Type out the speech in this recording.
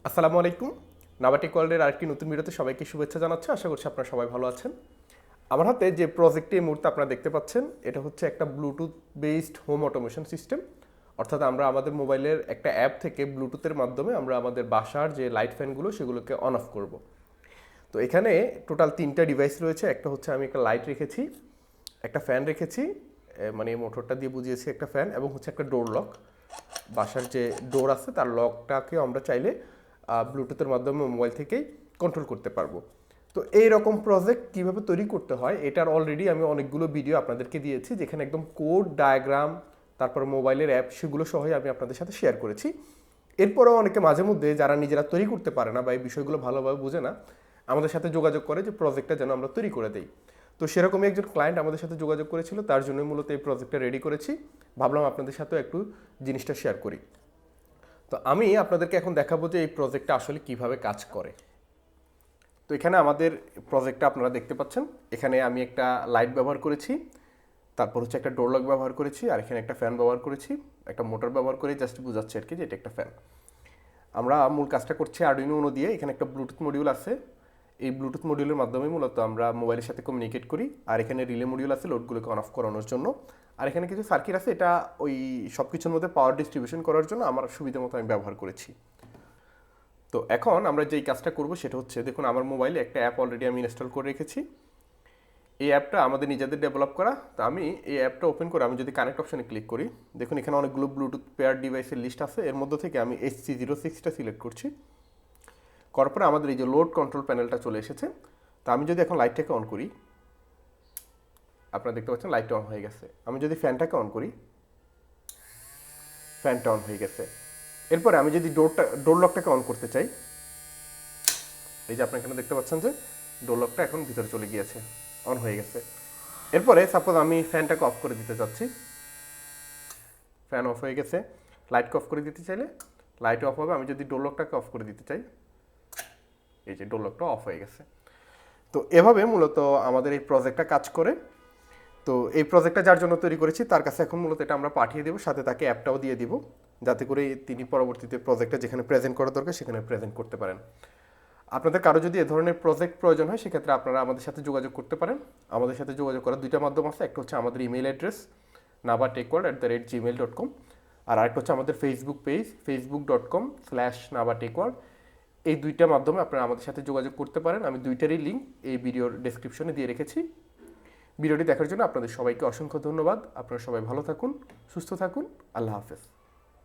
আসসালামু আলাইকুম। নাবাটিক ওয়ার্ল্ডের আরেকটি নতুন ভিডিওতে সবাইকে শুভেচ্ছা জানাচ্ছি। আশা করছি আপনারা সবাই ভালো আছেন। আমার হাতে যে প্রজেক্টটি এই মুহূর্তে আপনারা দেখতে পাচ্ছেন, এটা হচ্ছে একটা Bluetooth based home automation system. অর্থাৎ আমরা আমাদের মোবাইলের একটা অ্যাপ থেকে ব্লুটুথের মাধ্যমে আমরা আমাদের বাসার যে লাইট ফ্যানগুলো সেগুলোকে অন অফ করব। তো এখানে টোটাল 3টা ডিভাইস রয়েছে। একটা হচ্ছে আমি একটা লাইট রেখেছি, একটা ফ্যান রেখেছি, মানে মোটরটা দিয়ে বুঝিয়েছি একটা ফ্যান, এবং হচ্ছে একটা ডোর লক। বাসার যে ডোর আছে তার লকটাকেও আমরা চাইলে ব্লুটুথের মাধ্যমে মোবাইল থেকেই কন্ট্রোল করতে পারবো। তো এই রকম প্রজেক্ট কীভাবে তৈরি করতে হয় এটার অলরেডি আমি অনেকগুলো ভিডিও আপনাদেরকে দিয়েছি, যেখানে একদম কোড ডায়াগ্রাম তারপর মোবাইলের অ্যাপ সেগুলো সহই আমি আপনাদের সাথে শেয়ার করেছি। এরপরেও অনেকে মাঝে মধ্যে যারা নিজেরা তৈরি করতে পারে না বা এই বিষয়গুলো ভালোভাবে বোঝে না, আমাদের সাথে যোগাযোগ করে যে প্রজেক্টটা যেন আমরা তৈরি করে দিই। তো সেরকমই একজন ক্লায়েন্ট আমাদের সাথে যোগাযোগ করেছিল, তার জন্য মূলত এই প্রজেক্টটা রেডি করেছি। ভাবলাম আপনাদের সাথেও একটু জিনিসটা শেয়ার করি। তো আমি আপনাদেরকে এখন দেখাবো যে এই প্রজেক্টটা আসলে কিভাবে কাজ করে। তো এখানে আমাদের প্রজেক্টটা আপনারা দেখতে পাচ্ছেন। এখানে আমি একটা লাইট ব্যবহার করেছি, তারপর হচ্ছে একটা ডোর লক ব্যবহার করেছি, আর এখানে একটা ফ্যান ব্যবহার করেছি, একটা মোটর ব্যবহার করে জাস্ট বোঝাচ্ছি আর কি যে এটা একটা ফ্যান। আমরা মূল কাজটা করছি আরডুইনো উনো দিয়ে। এখানে একটা ব্লুটুথ মডিউল আছে, এই ব্লুটুথ মডিউলের মাধ্যমে মূলত আমরা মোবাইলের সাথে কমিউনিকেট করি। আর এখানে রিলে মডিউল আছে লোডগুলোকে অন অফ করানোর জন্য। আর এখানে কিছু সার্কিট আছে, এটা ওই সব কিছুর মধ্যে পাওয়ার ডিস্ট্রিবিউশন করার জন্য আমার সুবিধা মতো আমি ব্যবহার করেছি। তো এখন আমরা যেই কাজটা করব সেটা হচ্ছে, দেখুন আমার মোবাইলে একটা অ্যাপ অলরেডি আমি ইনস্টল করে রেখেছি। এই অ্যাপটা আমাদের নিজেদের ডেভেলপ করা। তো আমি এই অ্যাপটা ওপেন করে আমি যদি কানেক্ট অপশনে ক্লিক করি, দেখুন এখানে অনেকগুলো ব্লুটুথ পেয়ার ডিভাইসের লিস্ট আছে। এর মধ্যে থেকে আমি HC06টা সিলেক্ট করছি। করার পরে আমাদের এই যে লোড কন্ট্রোল প্যানেলটা চলে এসেছে। তো আমি যদি এখন লাইটটাকে অন করি, আপনারা দেখতে পাচ্ছেন লাইটটা অন হয়ে গেছে। আমি যদি ফ্যানটাকে অন করি, ফ্যানটা অন হয়ে গেছে। এরপরে আমি যদি ডোর লকটাকে অন করতে চাই, এই যে আপনারা এখানে দেখতে পাচ্ছেন যে ডোর লকটা এখন ভিতরে চলে গিয়েছে, অন হয়ে গেছে। এরপরে সাপোজ আমি ফ্যানটাকে অফ করে দিতে চাচ্ছি, ফ্যান অফ হয়ে গেছে। লাইটকে অফ করে দিতে চাইলে লাইট অফ হবে। আমি যদি ডোর লকটাকে অফ করে দিতে চাই, এই যে ডোর লকটা অফ হয়ে গেছে। তো এভাবে মূলত আমাদের এই প্রজেক্টটা কাজ করে। তো এই প্রজেক্টটা যার জন্য তৈরি করেছি তার কাছে এখন মূলত এটা আমরা পাঠিয়ে দেবো, সাথে তাকে অ্যাপটাও দিয়ে দিব, যাতে করে তিনি পরবর্তীতে প্রজেক্টটা যেখানে প্রেজেন্ট করা দরকার সেখানে প্রেজেন্ট করতে পারেন। আপনাদের কারো যদি এ ধরনের প্রজেক্ট প্রয়োজন হয় সেক্ষেত্রে আপনারা আমাদের সাথে যোগাযোগ করতে পারেন। আমাদের সাথে যোগাযোগ করার দুইটা মাধ্যম আছে। একটা হচ্ছে আমাদের ইমেল অ্যাড্রেস nabatekworld@gmail.com, আর আরেকটা হচ্ছে আমাদের ফেসবুক পেজ facebook.com/nabatekworld। এই দুইটা মাধ্যমে আপনারা আমাদের সাথে যোগাযোগ করতে পারেন। আমি দুইটারই লিঙ্ক এই ভিডিওর ডেসক্রিপশনে দিয়ে রেখেছি। ভিডিওটি দেখার জন্য আপনাদের সবাইকে অসংখ্য ধন্যবাদ। আপনারা সবাই ভালো থাকুন, সুস্থ থাকুন। আল্লাহ হাফেজ।